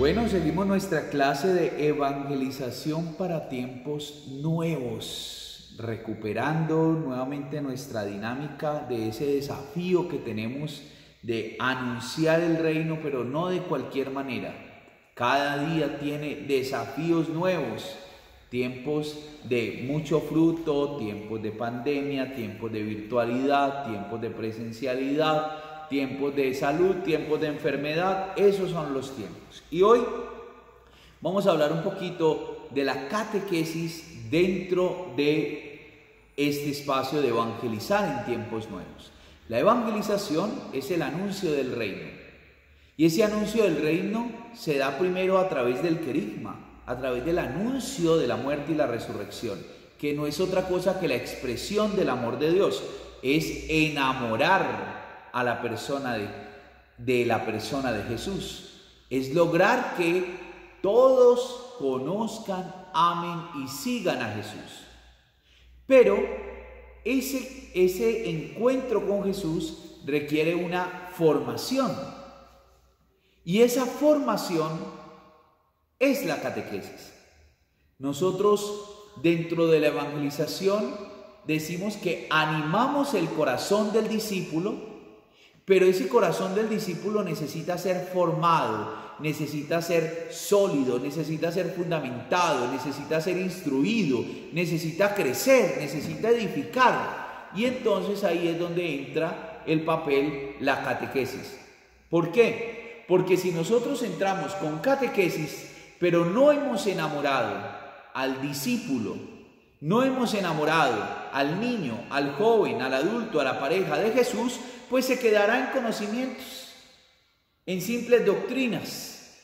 Bueno, seguimos nuestra clase de evangelización para tiempos nuevos, recuperando nuevamente nuestra dinámica de ese desafío que tenemos de anunciar el reino, pero no de cualquier manera. Cada día tiene desafíos nuevos, tiempos de mucho fruto, tiempos de pandemia, tiempos de virtualidad, tiempos de presencialidad, tiempos de salud, tiempos de enfermedad. Esos son los tiempos. Y hoy vamos a hablar un poquito de la catequesis dentro de este espacio de evangelizar en tiempos nuevos. La evangelización es el anuncio del reino. Y ese anuncio del reino se da primero a través del querigma, a través del anuncio de la muerte y la resurrección, que no es otra cosa que la expresión del amor de Dios, es enamorar a la persona de la persona de Jesús, es lograr que todos conozcan, amen y sigan a Jesús. Pero ese encuentro con Jesús requiere una formación, y esa formación es la catequesis. Nosotros dentro de la evangelización decimos que animamos el corazón del discípulo, pero ese corazón del discípulo necesita ser formado, necesita ser sólido, necesita ser fundamentado, necesita ser instruido, necesita crecer, necesita edificar. Y entonces ahí es donde entra el papel, la catequesis. ¿Por qué? Porque si nosotros entramos con catequesis, pero no hemos enamorado al discípulo, no hemos enamorado al niño, al joven, al adulto, a la pareja de Jesús, pues se quedará en conocimientos, en simples doctrinas,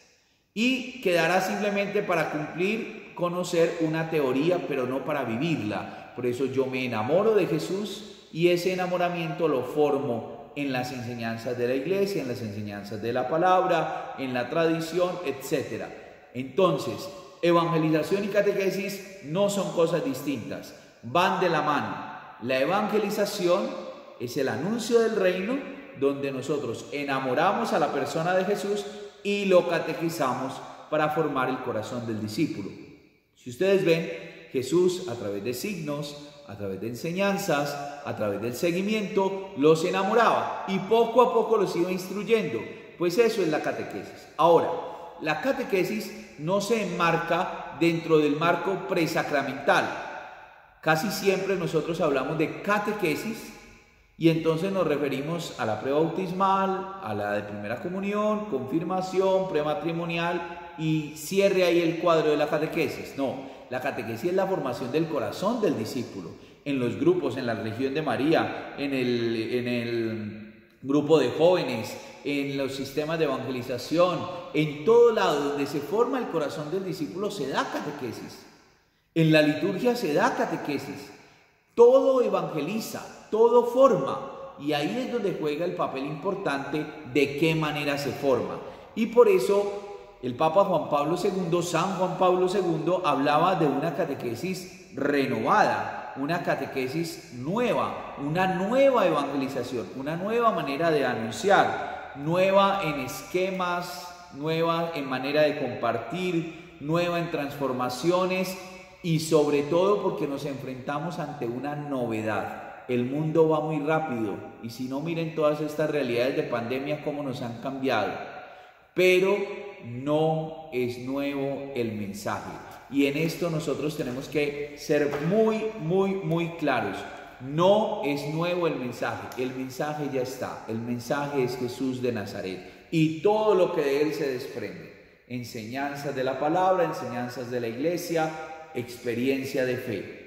y quedará simplemente para cumplir, conocer una teoría, pero no para vivirla. Por eso yo me enamoro de Jesús y ese enamoramiento lo formo en las enseñanzas de la iglesia, en las enseñanzas de la palabra, en la tradición, etc. Entonces, evangelización y catequesis no son cosas distintas, van de la mano. La evangelización es el anuncio del reino, donde nosotros enamoramos a la persona de Jesús y lo catequizamos para formar el corazón del discípulo. Si ustedes ven, Jesús a través de signos, a través de enseñanzas, a través del seguimiento, los enamoraba y poco a poco los iba instruyendo. Pues eso es la catequesis. Ahora, la catequesis no se enmarca dentro del marco presacramental. Casi siempre nosotros hablamos de catequesis y entonces nos referimos a la prebautismal, a la de primera comunión, confirmación, prematrimonial y cierre ahí el cuadro de la catequesis. No, la catequesis es la formación del corazón del discípulo, en los grupos, en la religión de María, en el grupo de jóvenes, en los sistemas de evangelización, en todo lado donde se forma el corazón del discípulo se da catequesis. En la liturgia se da catequesis. Todo evangeliza, todo forma, y ahí es donde juega el papel importante de qué manera se forma. Y por eso el Papa Juan Pablo II, San Juan Pablo II, hablaba de una catequesis renovada, una catequesis nueva, una nueva evangelización, una nueva manera de anunciar, nueva en esquemas, nueva en manera de compartir, nueva en transformaciones y sobre todo porque nos enfrentamos ante una novedad. El mundo va muy rápido y si no, miren todas estas realidades de pandemia cómo nos han cambiado, pero no es nuevo el mensaje. Y en esto nosotros tenemos que ser muy claros. No es nuevo el mensaje ya está. El mensaje es Jesús de Nazaret y todo lo que de él se desprende. Enseñanzas de la palabra, enseñanzas de la iglesia, experiencia de fe.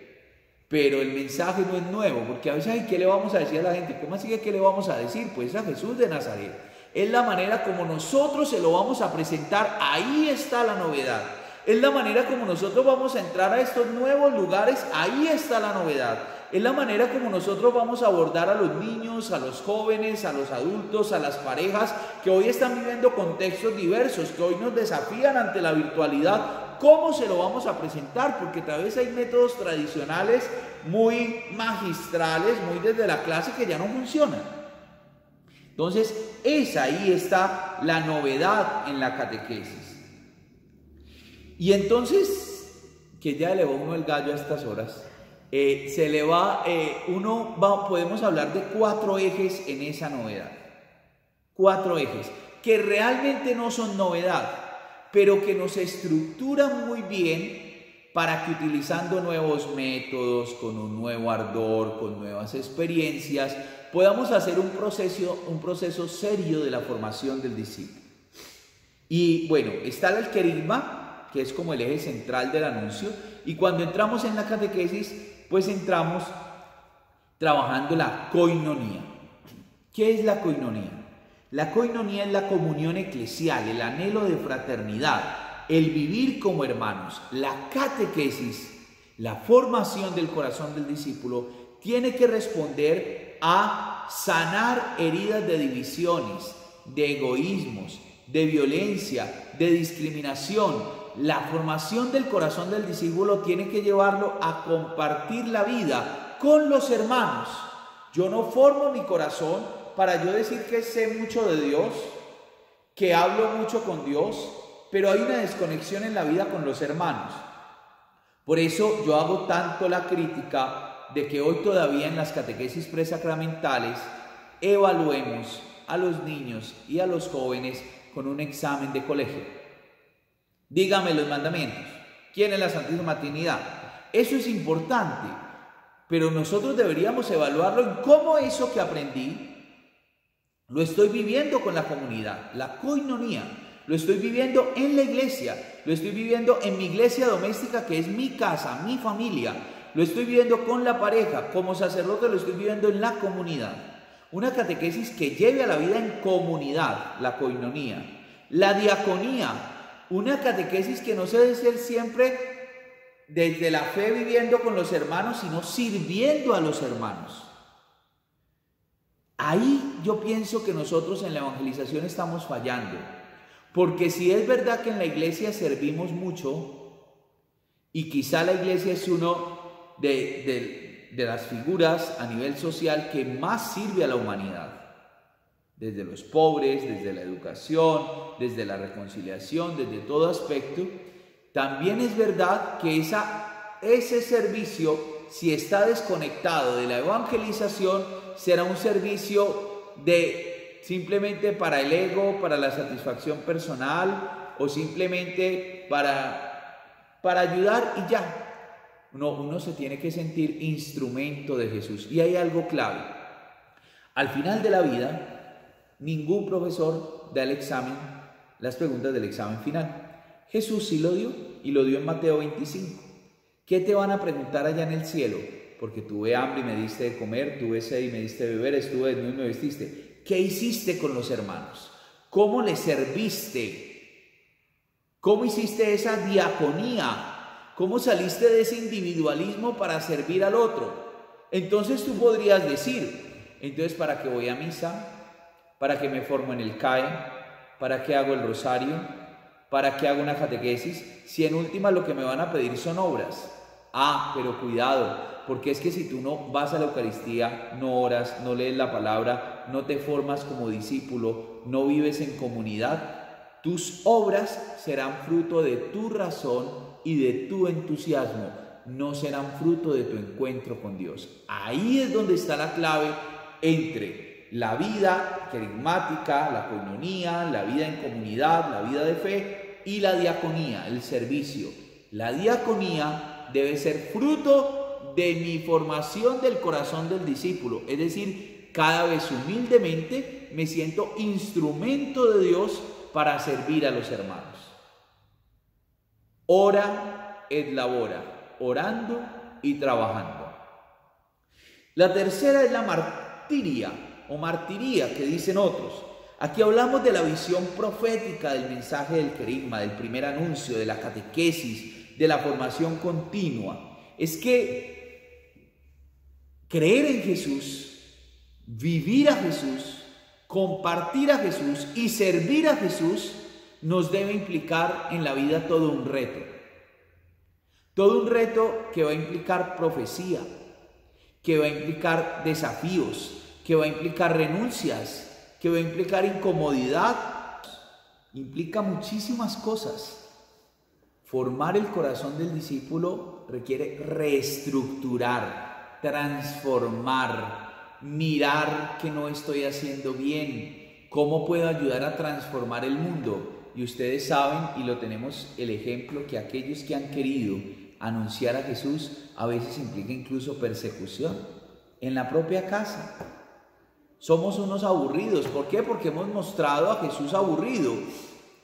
Pero el mensaje no es nuevo, porque a veces, ay, ¿qué le vamos a decir a la gente? ¿Cómo así que qué le vamos a decir? Pues a Jesús de Nazaret. Es la manera como nosotros se lo vamos a presentar, ahí está la novedad. Es la manera como nosotros vamos a entrar a estos nuevos lugares, ahí está la novedad. Es la manera como nosotros vamos a abordar a los niños, a los jóvenes, a los adultos, a las parejas que hoy están viviendo contextos diversos, que hoy nos desafían ante la virtualidad. ¿Cómo se lo vamos a presentar? Porque tal vez hay métodos tradicionales muy magistrales, muy desde la clase que ya no funcionan. Entonces, ahí está la novedad en la catequesis. Y entonces, que ya le va uno el gallo a estas horas, podemos hablar de 4 ejes en esa novedad. 4 ejes que realmente no son novedad, pero que nos estructuran muy bien para que utilizando nuevos métodos, con un nuevo ardor, con nuevas experiencias, podamos hacer un proceso serio de la formación del discípulo. Y bueno, está el querigma, que es como el eje central del anuncio, y cuando entramos en la catequesis, pues entramos trabajando la koinonía. ¿Qué es la koinonía? La koinonía es la comunión eclesial, el anhelo de fraternidad, el vivir como hermanos. La catequesis, la formación del corazón del discípulo, tiene que responder a sanar heridas de divisiones, de egoísmos, de violencia, de discriminación. La formación del corazón del discípulo tiene que llevarlo a compartir la vida con los hermanos. Yo no formo mi corazón para yo decir que sé mucho de Dios, que hablo mucho con Dios, pero hay una desconexión en la vida con los hermanos. Por eso yo hago tanto la crítica de que hoy todavía en las catequesis presacramentales evaluemos a los niños y a los jóvenes con un examen de colegio. Dígame los mandamientos. ¿Quién es la Santísima Trinidad? Eso es importante, pero nosotros deberíamos evaluarlo en cómo eso que aprendí lo estoy viviendo con la comunidad, la koinonía. Lo estoy viviendo en la iglesia, lo estoy viviendo en mi iglesia doméstica, que es mi casa, mi familia. Lo estoy viviendo con la pareja, como sacerdote lo estoy viviendo en la comunidad. Una catequesis que lleve a la vida en comunidad, la koinonía. La diaconía, una catequesis que no se debe ser siempre desde la fe viviendo con los hermanos, sino sirviendo a los hermanos. Ahí yo pienso que nosotros en la evangelización estamos fallando, porque si es verdad que en la iglesia servimos mucho, y quizá la iglesia es uno de las figuras a nivel social que más sirve a la humanidad, desde los pobres, desde la educación, desde la reconciliación, desde todo aspecto, también es verdad que ese servicio, si está desconectado de la evangelización, será un servicio simplemente para el ego, para la satisfacción personal, o simplemente para ayudar y ya. Uno se tiene que sentir instrumento de Jesús. Y hay algo clave. Al final de la vida, ningún profesor da el examen, las preguntas del examen final. Jesús sí lo dio, y lo dio en Mateo 25. ¿Qué te van a preguntar allá en el cielo? Porque tuve hambre y me diste de comer, tuve sed y me diste de beber, estuve desnudo y me vestiste. ¿Qué hiciste con los hermanos? ¿Cómo les serviste? ¿Cómo hiciste esa diaconía? ¿Cómo saliste de ese individualismo para servir al otro? Entonces tú podrías decir, entonces ¿para qué voy a misa? ¿Para qué me formo en el CAE? ¿Para qué hago el rosario? ¿Para qué hago una catequesis? Si en última lo que me van a pedir son obras. Pero cuidado, porque es que si tú no vas a la Eucaristía, no oras, no lees la palabra, no te formas como discípulo, no vives en comunidad, tus obras serán fruto de tu razón y de tu entusiasmo, no serán fruto de tu encuentro con Dios. Ahí es donde está la clave entre la vida querigmática, la koinonía, la vida en comunidad, la vida de fe y la diaconía, el servicio. La diaconía debe ser fruto de mi formación del corazón del discípulo, es decir, cada vez humildemente me siento instrumento de Dios para servir a los hermanos. Ora et labora, orando y trabajando. La tercera es la martiria o martiría, que dicen otros. Aquí hablamos de la visión profética del mensaje del querigma, del primer anuncio, de la catequesis, de la formación continua. Es que creer en Jesús, vivir a Jesús, compartir a Jesús y servir a Jesús nos debe implicar en la vida todo un reto. Todo un reto que va a implicar profecía, que va a implicar desafíos, que va a implicar renuncias, que va a implicar incomodidad, implica muchísimas cosas. Formar el corazón del discípulo requiere reestructurar, transformar, mirar que no estoy haciendo bien, cómo puedo ayudar a transformar el mundo. Y ustedes saben, y lo tenemos el ejemplo, que aquellos que han querido anunciar a Jesús a veces implica incluso persecución en la propia casa. Somos unos aburridos. ¿Por qué? Porque hemos mostrado a Jesús aburrido,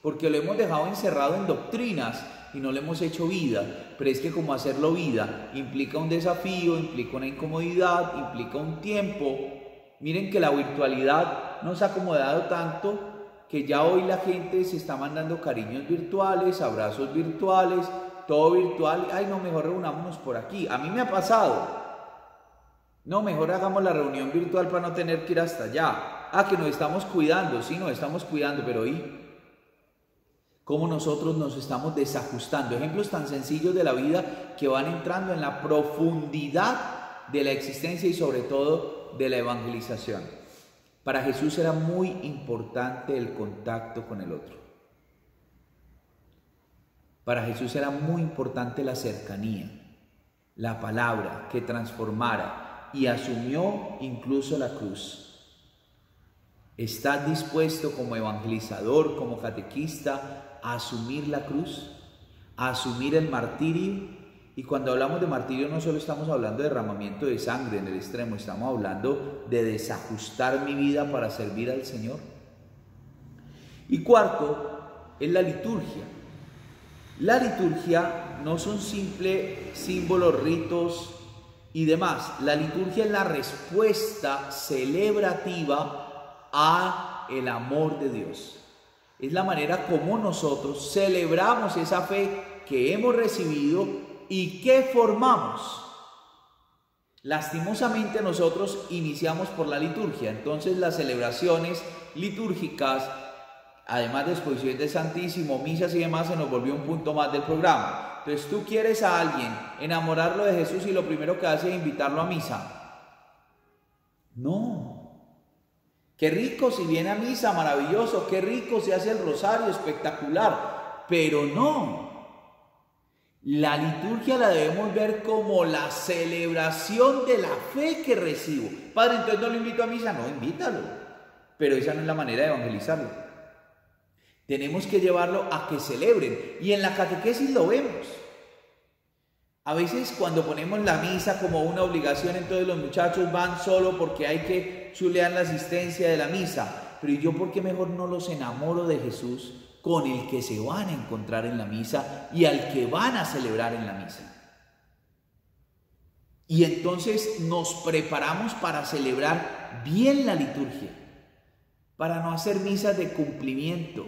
porque lo hemos dejado encerrado en doctrinas y no le hemos hecho vida. Pero es que como hacerlo vida implica un desafío, implica una incomodidad, implica un tiempo. Miren que la virtualidad nos ha acomodado tanto que ya hoy la gente se está mandando cariños virtuales, abrazos virtuales, todo virtual. Ay, no, mejor reunámonos por aquí. A mí me ha pasado. No, mejor hagamos la reunión virtual para no tener que ir hasta allá. Ah, que nos estamos cuidando. Sí, nos estamos cuidando, pero ¿y cómo nosotros nos estamos desajustando? Ejemplos tan sencillos de la vida que van entrando en la profundidad de la existencia y sobre todo de la evangelización. Para Jesús era muy importante el contacto con el otro. Para Jesús era muy importante la cercanía, la palabra que transformara, y asumió incluso la cruz. ¿Estás dispuesto como evangelizador, como catequista, a asumir la cruz? ¿A asumir el martirio? Y cuando hablamos de martirio no solo estamos hablando de derramamiento de sangre en el extremo, estamos hablando de desajustar mi vida para servir al Señor. Y cuarto, es la liturgia. La liturgia no son simples símbolos, ritos y demás. La liturgia es la respuesta celebrativa a el amor de Dios. Es la manera como nosotros celebramos esa fe que hemos recibido y que formamos. Lastimosamente nosotros iniciamos por la liturgia, entonces las celebraciones litúrgicas, además de exposiciones del Santísimo, misas y demás, se nos volvió un punto más del programa. Entonces tú quieres a alguien enamorarlo de Jesús y lo primero que haces es invitarlo a misa. No. Qué rico si viene a misa, maravilloso, qué rico si hace el rosario, espectacular, pero no. La liturgia la debemos ver como la celebración de la fe que recibo. Padre, entonces no lo invito a misa. No, invítalo. Pero esa no es la manera de evangelizarlo. Tenemos que llevarlo a que celebren. Y en la catequesis lo vemos. A veces cuando ponemos la misa como una obligación, entonces los muchachos van solo porque hay que chulear la asistencia de la misa. Pero yo, ¿por qué mejor no los enamoro de Jesús con el que se van a encontrar en la misa y al que van a celebrar en la misa? Y entonces nos preparamos para celebrar bien la liturgia, para no hacer misas de cumplimiento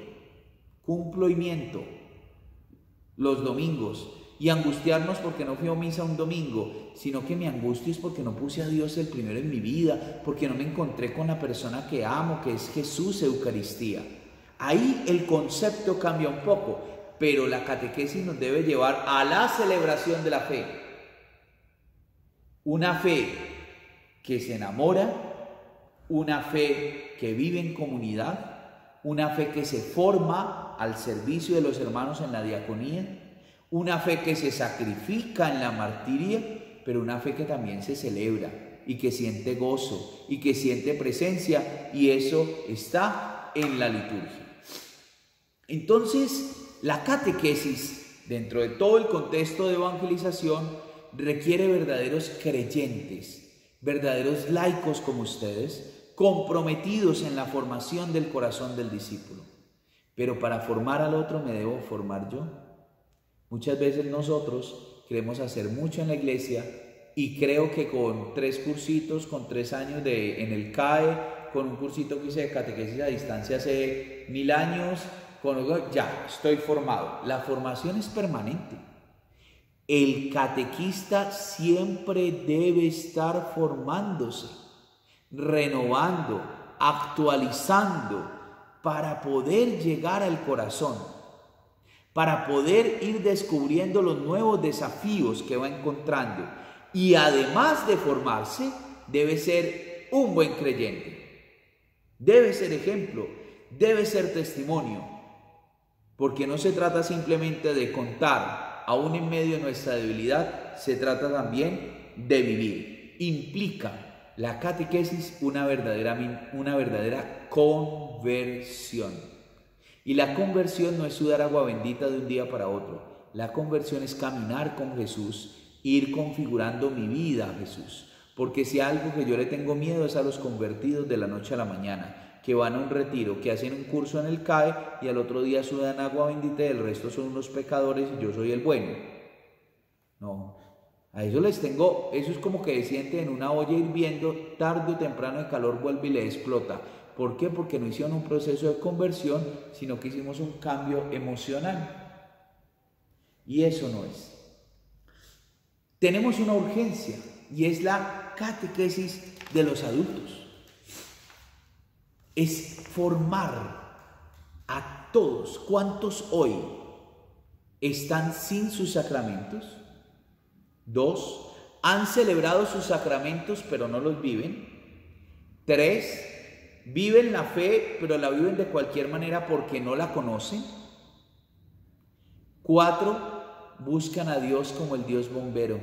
los domingos y angustiarnos porque no fui a misa un domingo, sino que mi angustia es porque no puse a Dios el primero en mi vida, porque no me encontré con la persona que amo, que es Jesús, Eucaristía. Ahí el concepto cambia un poco, pero la catequesis nos debe llevar a la celebración de la fe. Una fe que se enamora, una fe que vive en comunidad, una fe que se forma al servicio de los hermanos en la diaconía, una fe que se sacrifica en la martiria, pero una fe que también se celebra y que siente gozo y que siente presencia, y eso está en la liturgia. Entonces, la catequesis, dentro de todo el contexto de evangelización, requiere verdaderos creyentes, verdaderos laicos como ustedes, comprometidos en la formación del corazón del discípulo. Pero para formar al otro me debo formar yo. Muchas veces nosotros queremos hacer mucho en la iglesia y creo que con 3 cursitos, con 3 años en el CAE, con un cursito que hice de catequesis a distancia hace 1000 años, ya estoy formado. La formación es permanente. El catequista siempre debe estar formándose, renovando, actualizando, para poder llegar al corazón, para poder ir descubriendo los nuevos desafíos que va encontrando. Y además de formarse, debe ser un buen creyente, debe ser ejemplo, debe ser testimonio. porque no se trata simplemente de contar, aún en medio de nuestra debilidad, se trata también de vivir. Implica la catequesis una verdadera conversión. Y la conversión no es sudar agua bendita de un día para otro. La conversión es caminar con Jesús, ir configurando mi vida a Jesús. Porque si algo que yo le tengo miedo es a los convertidos de la noche a la mañana, que van a un retiro, que hacen un curso en el CAE y al otro día sudan agua bendita y el resto son unos pecadores y yo soy el bueno. No, a eso les tengo, eso es como que sienten en una olla hirviendo, tarde o temprano el calor vuelve y le explota. ¿Por qué? Porque no hicieron un proceso de conversión, sino que hicimos un cambio emocional. Y eso no es. Tenemos una urgencia y es la catequesis de los adultos. Es formar a todos. ¿Cuántos hoy están sin sus sacramentos? 2. ¿Han celebrado sus sacramentos pero no los viven? 3. ¿Viven la fe pero la viven de cualquier manera porque no la conocen? 4. Buscan a Dios como el Dios bombero.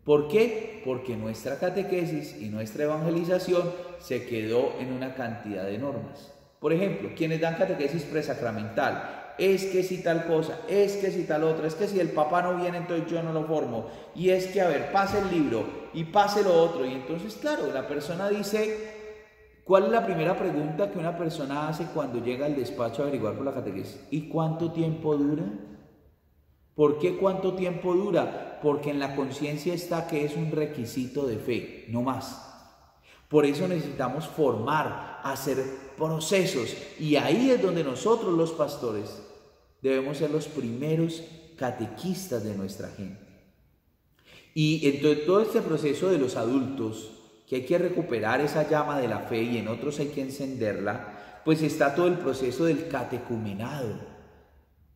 ¿Por qué? Porque nuestra catequesis y nuestra evangelización se quedó en una cantidad de normas. Por ejemplo, quienes dan catequesis presacramental, es que si tal cosa, es que si tal otra, es que si el papá no viene entonces yo no lo formo, y es que a ver, pase el libro y pase lo otro, y entonces claro, la persona dice, ¿cuál es la primera pregunta que una persona hace cuando llega al despacho a averiguar por la catequesis? ¿Y cuánto tiempo dura? ¿Por qué cuánto tiempo dura? Porque en la conciencia está que es un requisito de fe, no más. Por eso necesitamos formar, hacer procesos, y ahí es donde nosotros los pastores debemos ser los primeros catequistas de nuestra gente. Y entonces todo este proceso de los adultos, que hay que recuperar esa llama de la fe y en otros hay que encenderla, pues está todo el proceso del catecumenado,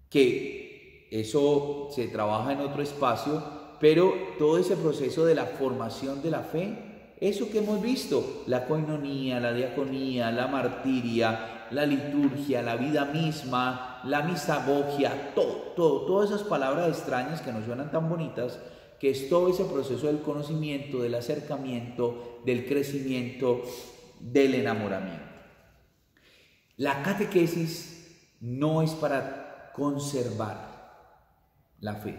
que eso se trabaja en otro espacio, pero todo ese proceso de la formación de la fe, eso que hemos visto, la coinonía, la diaconía, la martiria, la liturgia, la vida misma, la misagogia, todas esas palabras extrañas que nos suenan tan bonitas, que es todo ese proceso del conocimiento, del acercamiento, del crecimiento, del enamoramiento. La catequesis no es para conservar la fe.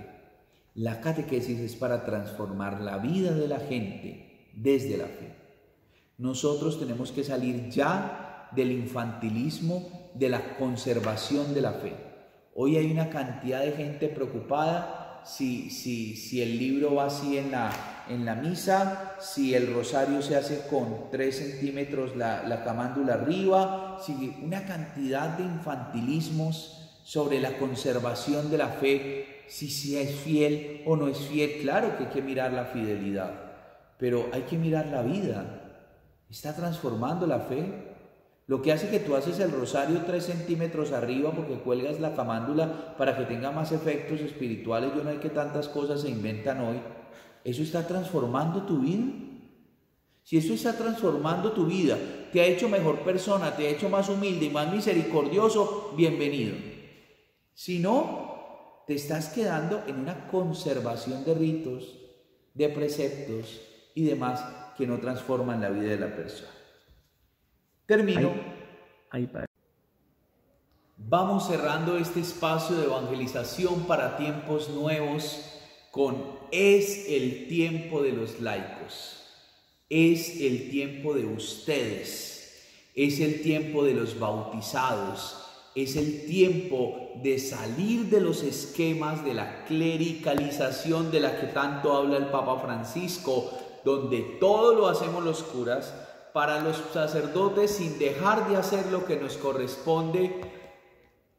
La catequesis es para transformar la vida de la gente desde la fe. Nosotros tenemos que salir ya del infantilismo, de la conservación de la fe. Hoy hay una cantidad de gente preocupada si el libro va así en la misa, si el rosario se hace con 3 centímetros la camándula arriba, una cantidad de infantilismos sobre la conservación de la fe, si es fiel o no es fiel. Claro que hay que mirar la fidelidad, pero hay que mirar la vida. ¿Está transformando la fe? Lo que hace que tú haces el rosario 3 centímetros arriba porque cuelgas la camándula para que tenga más efectos espirituales, yo no sé qué tantas cosas se inventan hoy, ¿eso está transformando tu vida? Si eso está transformando tu vida, te ha hecho mejor persona, te ha hecho más humilde y más misericordioso, bienvenido. Si no, te estás quedando en una conservación de ritos, de preceptos y demás que no transforman la vida de la persona. Termino. Vamos cerrando este espacio de evangelización para tiempos nuevos con es el tiempo de los laicos, es el tiempo de ustedes, es el tiempo de los bautizados, es el tiempo de salir de los esquemas de la clericalización de la que tanto habla el Papa Francisco, donde todo lo hacemos los curas, para los sacerdotes sin dejar de hacer lo que nos corresponde,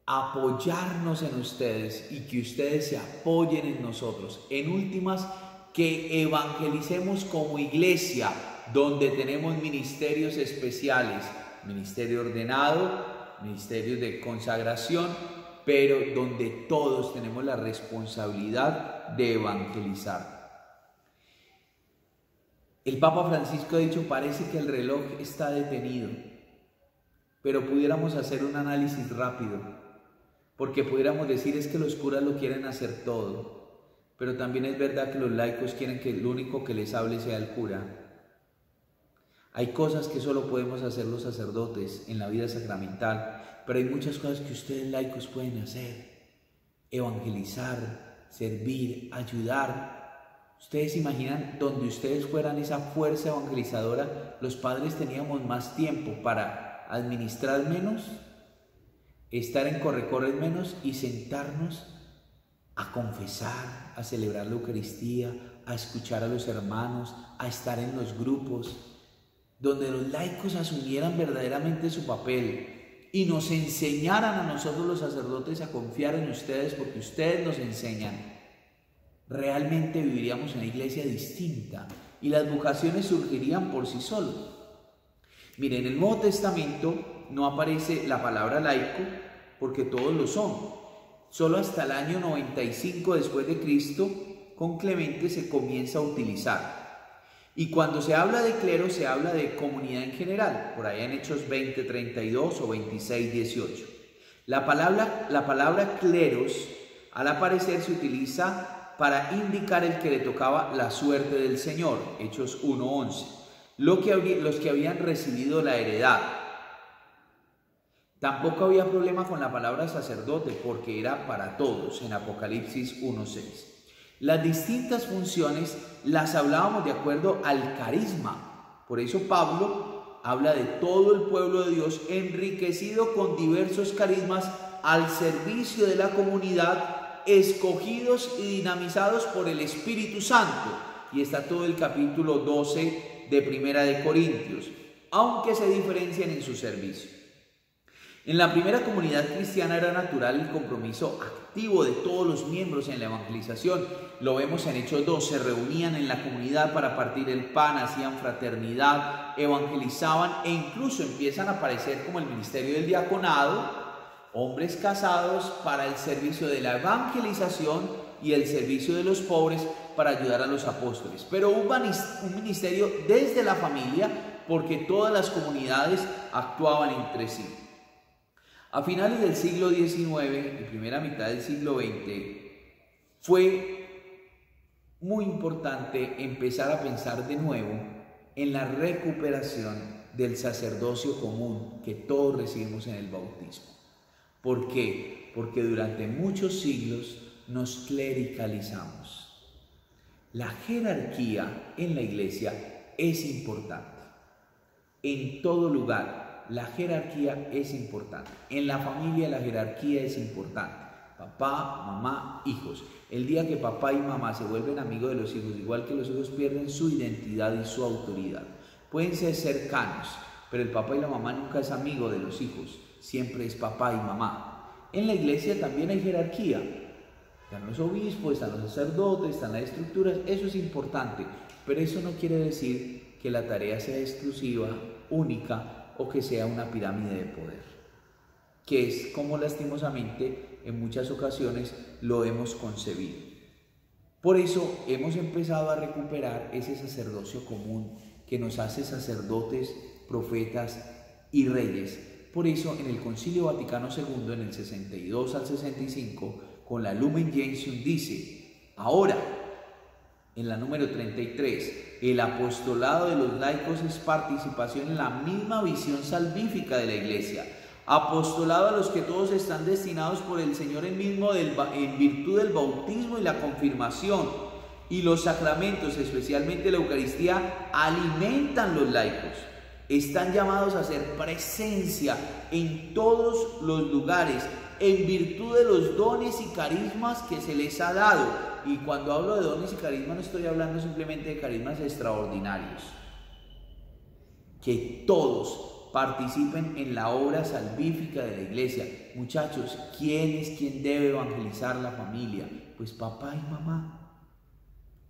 apoyarnos en ustedes y que ustedes se apoyen en nosotros. En últimas, que evangelicemos como iglesia, donde tenemos ministerios especiales, ministerio ordenado, ministerios de consagración, pero donde todos tenemos la responsabilidad de evangelizar. El Papa Francisco ha dicho, parece que el reloj está detenido, pero pudiéramos hacer un análisis rápido. porque pudiéramos decir es que los curas lo quieren hacer todo, pero también es verdad que los laicos quieren que el único que les hable sea el cura. Hay cosas que solo podemos hacer los sacerdotes en la vida sacramental, pero hay muchas cosas que ustedes laicos pueden hacer: evangelizar, servir, ayudar. Ustedes imaginan, donde ustedes fueran esa fuerza evangelizadora, los padres teníamos más tiempo para administrar menos, estar en corre-corres menos y sentarnos a confesar, a celebrar la Eucaristía, a escuchar a los hermanos, a estar en los grupos, donde los laicos asumieran verdaderamente su papel y nos enseñaran a nosotros los sacerdotes a confiar en ustedes, porque ustedes nos enseñan. Realmente viviríamos en una iglesia distinta y las vocaciones surgirían por sí solas. Miren, en el Nuevo Testamento no aparece la palabra laico porque todos lo son. Solo hasta el año 95 después de Cristo, con Clemente se comienza a utilizar. Y cuando se habla de clero, se habla de comunidad en general, por ahí en Hechos 20:32 o 26:18. La palabra cleros, al aparecer, se utiliza para indicar el que le tocaba la suerte del Señor, Hechos 1:11, los que habían recibido la heredad. Tampoco había problema con la palabra sacerdote, porque era para todos, en Apocalipsis 1:6. Las distintas funciones las hablábamos de acuerdo al carisma. Por eso Pablo habla de todo el pueblo de Dios enriquecido con diversos carismas al servicio de la comunidad, escogidos y dinamizados por el Espíritu Santo. Y está todo el capítulo 12 de Primera de Corintios, aunque se diferencian en su servicio. En la primera comunidad cristiana era natural el compromiso activo de todos los miembros en la evangelización. Lo vemos en Hechos 2, se reunían en la comunidad para partir el pan, hacían fraternidad, evangelizaban e incluso empiezan a aparecer como el ministerio del diaconado, hombres casados para el servicio de la evangelización y el servicio de los pobres para ayudar a los apóstoles. Pero hubo un ministerio desde la familia porque todas las comunidades actuaban entre sí. A finales del siglo XIX y primera mitad del siglo XX fue muy importante empezar a pensar de nuevo en la recuperación del sacerdocio común que todos recibimos en el bautismo. ¿Por qué? Porque durante muchos siglos nos clericalizamos. La jerarquía en la iglesia es importante. En todo lugar la jerarquía es importante. En la familia la jerarquía es importante. Papá, mamá, hijos. El día que papá y mamá se vuelven amigos de los hijos, igual que los hijos pierden su identidad y su autoridad. Pueden ser cercanos, pero el papá y la mamá nunca es amigo de los hijos. Siempre es papá y mamá. En la iglesia también hay jerarquía. Están los obispos, están los sacerdotes, están las estructuras. Eso es importante. Pero eso no quiere decir que la tarea sea exclusiva, única, o que sea una pirámide de poder, que es como lastimosamente en muchas ocasiones lo hemos concebido. Por eso hemos empezado a recuperar ese sacerdocio común que nos hace sacerdotes, profetas y reyes. Por eso en el Concilio Vaticano II, en el 62 al 65, con la Lumen Gentium dice: ahora, en la número 33, el apostolado de los laicos es participación en la misma visión salvífica de la Iglesia. Apostolado a los que todos están destinados por el Señor en virtud del bautismo y la confirmación. Y los sacramentos, especialmente la Eucaristía, alimentan los laicos. Están llamados a hacer presencia en todos los lugares, en virtud de los dones y carismas que se les ha dado. Y cuando hablo de dones y carismas no estoy hablando simplemente de carismas extraordinarios. Que todos participen en la obra salvífica de la iglesia. Muchachos, ¿quién es quien debe evangelizar la familia? Pues papá y mamá.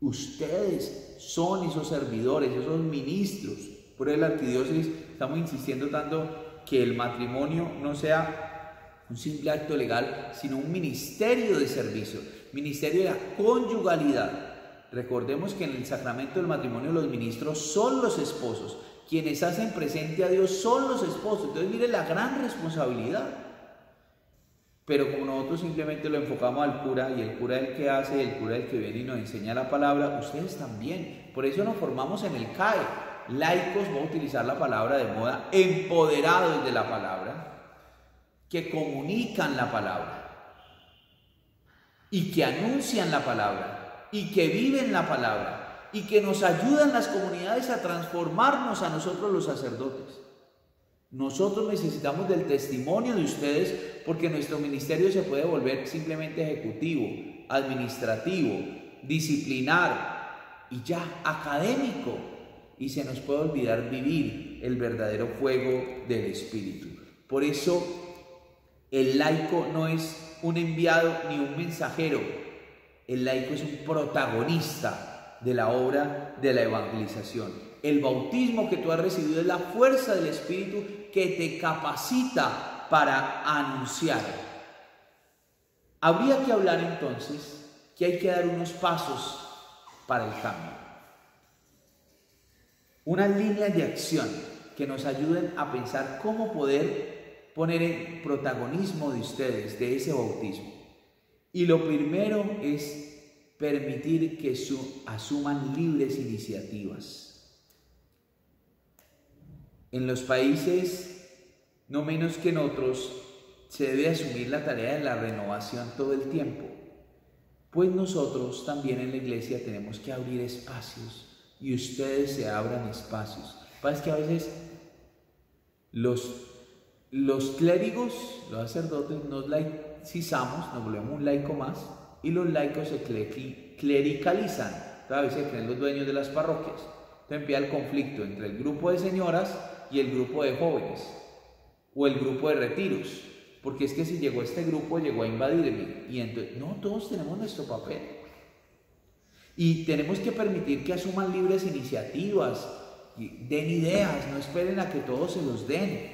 Ustedes son esos servidores, esos ministros. Por el arquidiócesis estamos insistiendo tanto que el matrimonio no sea un simple acto legal, sino un ministerio de servicio, ministerio de la conyugalidad. Recordemos que en el sacramento del matrimonio los ministros son los esposos, quienes hacen presente a Dios son los esposos. Entonces mire la gran responsabilidad. Pero como nosotros simplemente lo enfocamos al cura, y el cura es el que hace, el cura es el que viene y nos enseña la palabra, ustedes también. Por eso nos formamos en el CAE. Laicos, voy a utilizar la palabra de moda, empoderados de la palabra, que comunican la palabra, y que anuncian la palabra, y que viven la palabra, y que nos ayudan las comunidades a transformarnos a nosotros los sacerdotes. Nosotros necesitamos del testimonio de ustedes porque nuestro ministerio se puede volver simplemente ejecutivo, administrativo, disciplinar y ya académico, y se nos puede olvidar vivir el verdadero fuego del Espíritu. Por eso el laico no es un enviado ni un mensajero, el laico es un protagonista de la obra de la evangelización. El bautismo que tú has recibido es la fuerza del Espíritu que te capacita para anunciar. Habría que hablar entonces que hay que dar unos pasos para el cambio. Unas líneas de acción que nos ayuden a pensar cómo poder poner en protagonismo de ustedes, de ese bautismo. Y lo primero es permitir que asuman libres iniciativas. En los países, no menos que en otros, se debe asumir la tarea de la renovación todo el tiempo. Pues nosotros también en la iglesia tenemos que abrir espacios y ustedes se abran espacios. Pasa que a veces los clérigos, los sacerdotes, nos laicizamos, nos volvemos un laico más, y los laicos se clericalizan. A veces se creen los dueños de las parroquias. Entonces empieza el conflicto entre el grupo de señoras y el grupo de jóvenes, o el grupo de retiros, porque es que si llegó este grupo, llegó a invadirme, y entonces, no, todos tenemos nuestro papel, y tenemos que permitir que asuman libres iniciativas, den ideas, no esperen a que todos se los den.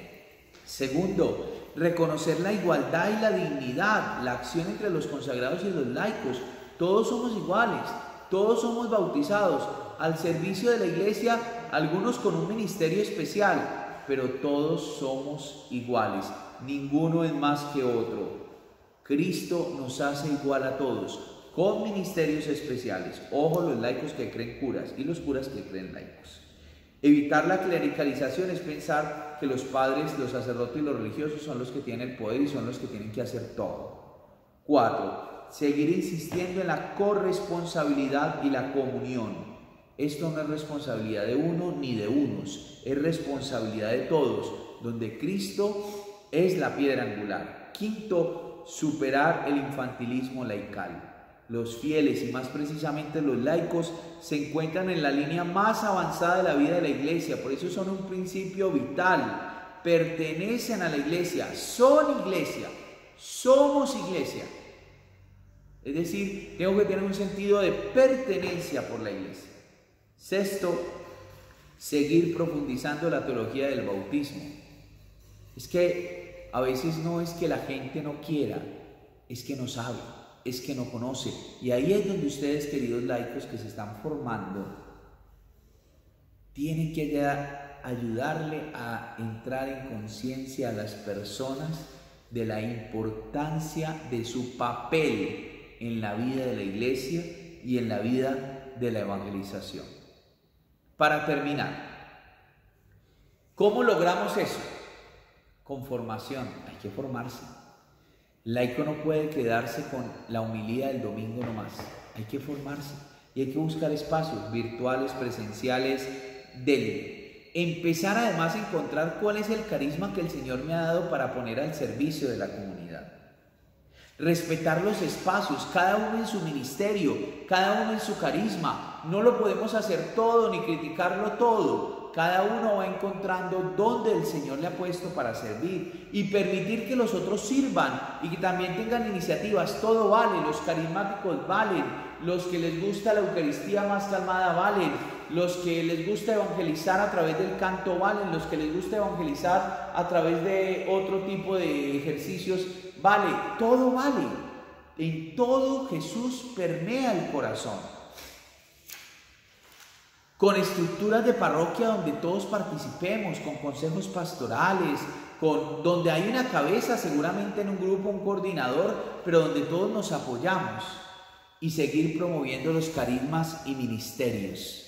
Segundo, reconocer la igualdad y la dignidad, la acción entre los consagrados y los laicos. Todos somos iguales, todos somos bautizados al servicio de la iglesia, algunos con un ministerio especial, pero todos somos iguales, ninguno es más que otro. Cristo nos hace igual a todos, con ministerios especiales. Ojo, los laicos que creen curas y los curas que creen laicos. Evitar la clericalización es pensar que los padres, los sacerdotes y los religiosos son los que tienen el poder y son los que tienen que hacer todo. 4. Seguir insistiendo en la corresponsabilidad y la comunión. Esto no es responsabilidad de uno ni de unos, es responsabilidad de todos, donde Cristo es la piedra angular. 5. Superar el infantilismo laical. Los fieles y más precisamente los laicos se encuentran en la línea más avanzada de la vida de la iglesia, por eso son un principio vital, pertenecen a la iglesia, son iglesia, somos iglesia. Es decir, tengo que tener un sentido de pertenencia por la iglesia. 6. Seguir profundizando la teología del bautismo. Es que a veces no es que la gente no quiera, es que no sabe, es que no conoce. Y ahí es donde ustedes, queridos laicos que se están formando, tienen que ayudarle a entrar en conciencia a las personas de la importancia de su papel en la vida de la iglesia y en la vida de la evangelización. Para terminar, ¿cómo logramos eso? Con formación, hay que formarse. El laico no puede quedarse con la humildad del domingo nomás, hay que formarse y hay que buscar espacios virtuales, presenciales, empezar además a encontrar cuál es el carisma que el Señor me ha dado para poner al servicio de la comunidad. Respetar los espacios, cada uno en su ministerio, cada uno en su carisma. No lo podemos hacer todo ni criticarlo todo. Cada uno va encontrando dónde el Señor le ha puesto para servir y permitir que los otros sirvan y que también tengan iniciativas. Todo vale, los carismáticos valen, los que les gusta la Eucaristía más calmada valen, los que les gusta evangelizar a través del canto valen, los que les gusta evangelizar a través de otro tipo de ejercicios vale, todo vale. En todo Jesús permea el corazón. Con estructuras de parroquia donde todos participemos, con consejos pastorales, donde hay una cabeza, seguramente en un grupo, un coordinador, pero donde todos nos apoyamos, y seguir promoviendo los carismas y ministerios.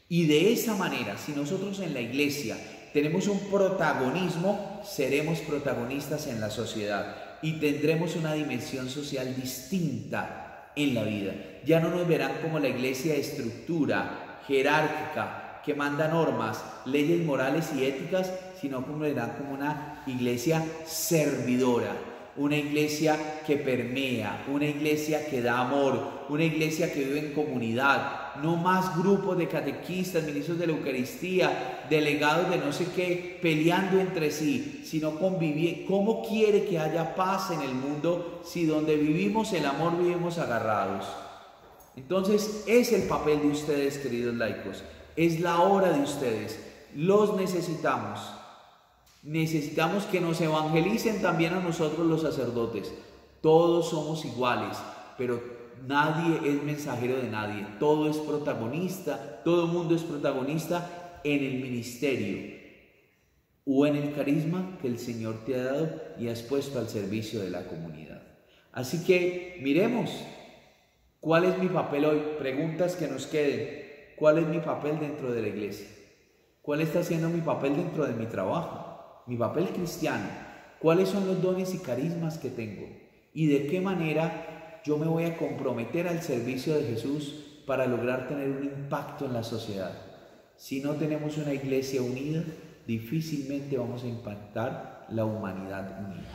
Y de esa manera, si nosotros en la iglesia tenemos un protagonismo, seremos protagonistas en la sociedad y tendremos una dimensión social distinta en la vida. Ya no nos verán como la iglesia de estructura jerárquica que manda normas, leyes morales y éticas, sino como verán como una iglesia servidora, una iglesia que permea, una iglesia que da amor, una iglesia que vive en comunidad, no más grupos de catequistas, ministros de la Eucaristía, delegados de no sé qué, peleando entre sí, sino convivir. ¿Cómo quiere que haya paz en el mundo si donde vivimos el amor vivimos agarrados? Entonces es el papel de ustedes, queridos laicos, es la hora de ustedes, los necesitamos. Necesitamos que nos evangelicen también a nosotros los sacerdotes. Todos somos iguales, pero nadie es mensajero de nadie. Todo es protagonista, todo el mundo es protagonista en el ministerio o en el carisma que el Señor te ha dado y has puesto al servicio de la comunidad. Así que miremos, ¿cuál es mi papel hoy? Preguntas que nos queden. ¿Cuál es mi papel dentro de la iglesia? ¿Cuál está siendo mi papel dentro de mi trabajo? Mi papel cristiano, cuáles son los dones y carismas que tengo y de qué manera yo me voy a comprometer al servicio de Jesús para lograr tener un impacto en la sociedad. Si no tenemos una iglesia unida, difícilmente vamos a impactar la humanidad unida.